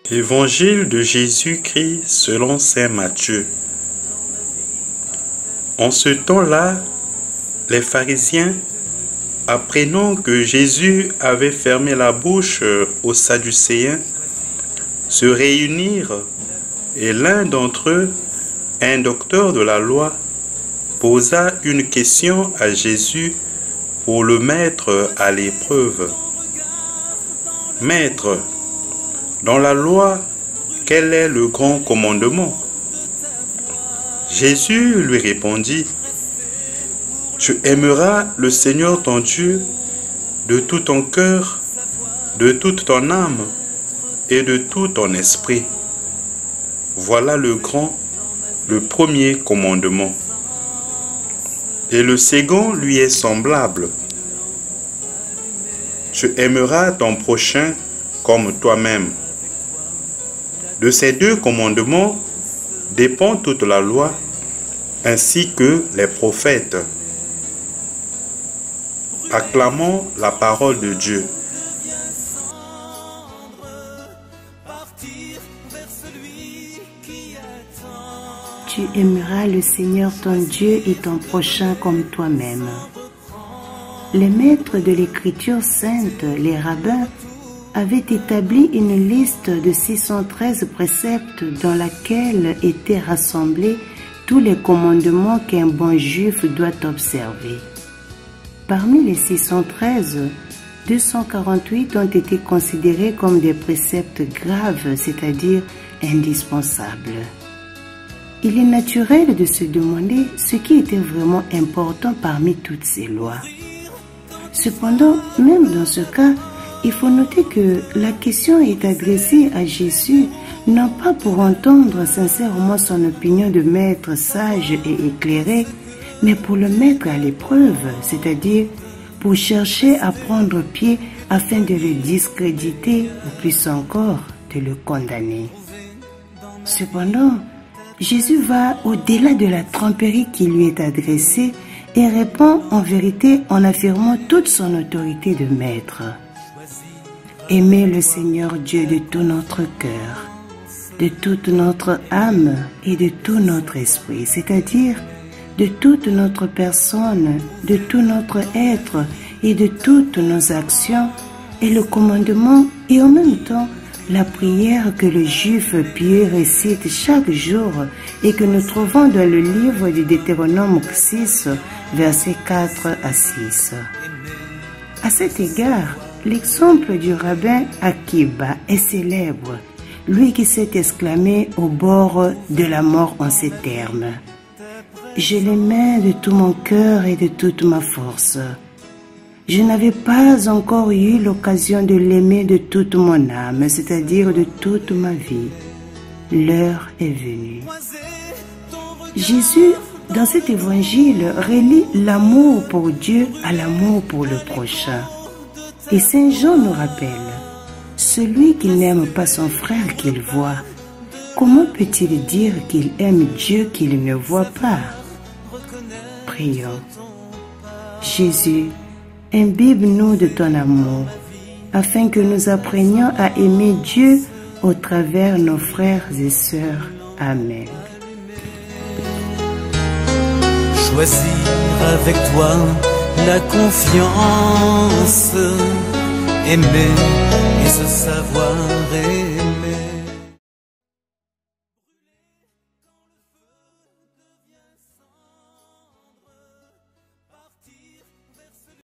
Évangile de Jésus-Christ selon saint Matthieu. En ce temps-là, les pharisiens, apprenant que Jésus avait fermé la bouche aux Sadducéens, se réunirent et l'un d'entre eux, un docteur de la loi, posa une question à Jésus pour le mettre à l'épreuve. « Maître, dans la loi, quel est le grand commandement ?» Jésus lui répondit, « Tu aimeras le Seigneur ton Dieu de tout ton cœur, de toute ton âme et de tout ton esprit. Voilà le premier commandement. Et le second lui est semblable. Tu aimeras ton prochain comme toi-même. De ces deux commandements dépend toute la loi, ainsi que les prophètes. Acclamons la parole de Dieu. Tu aimeras le Seigneur ton Dieu et ton prochain comme toi-même. Les maîtres de l'Écriture sainte, les rabbins, avaient établi une liste de 613 préceptes dans laquelle étaient rassemblés tous les commandements qu'un bon juif doit observer. Parmi les 613, 248 ont été considérés comme des préceptes graves, c'est-à-dire indispensables. Il est naturel de se demander ce qui était vraiment important parmi toutes ces lois. Cependant, même dans ce cas, il faut noter que la question est adressée à Jésus, non pas pour entendre sincèrement son opinion de maître sage et éclairé, mais pour le mettre à l'épreuve, c'est-à-dire pour chercher à prendre pied afin de le discréditer ou plus encore de le condamner. Cependant, Jésus va au-delà de la tromperie qui lui est adressée et répond en vérité en affirmant toute son autorité de maître. Aimer le Seigneur Dieu de tout notre cœur, de toute notre âme et de tout notre esprit, c'est-à-dire de toute notre personne, de tout notre être et de toutes nos actions, est le commandement et en même temps la prière que le juif pieux récite chaque jour et que nous trouvons dans le livre du Deutéronome 6, versets 4 à 6. À cet égard, l'exemple du rabbin Akiba est célèbre, lui qui s'est exclamé au bord de la mort en ces termes. « Je l'aimais de tout mon cœur et de toute ma force. Je n'avais pas encore eu l'occasion de l'aimer de toute mon âme, c'est-à-dire de toute ma vie. L'heure est venue. » Jésus, dans cet évangile, relie l'amour pour Dieu à l'amour pour le prochain. Et Saint Jean nous rappelle, celui qui n'aime pas son frère qu'il voit, comment peut-il dire qu'il aime Dieu qu'il ne voit pas? Prions. Jésus, imbibe-nous de ton amour, afin que nous apprenions à aimer Dieu au travers nos frères et sœurs. Amen. Choisir avec toi la confiance, aimer et se savoir aimer.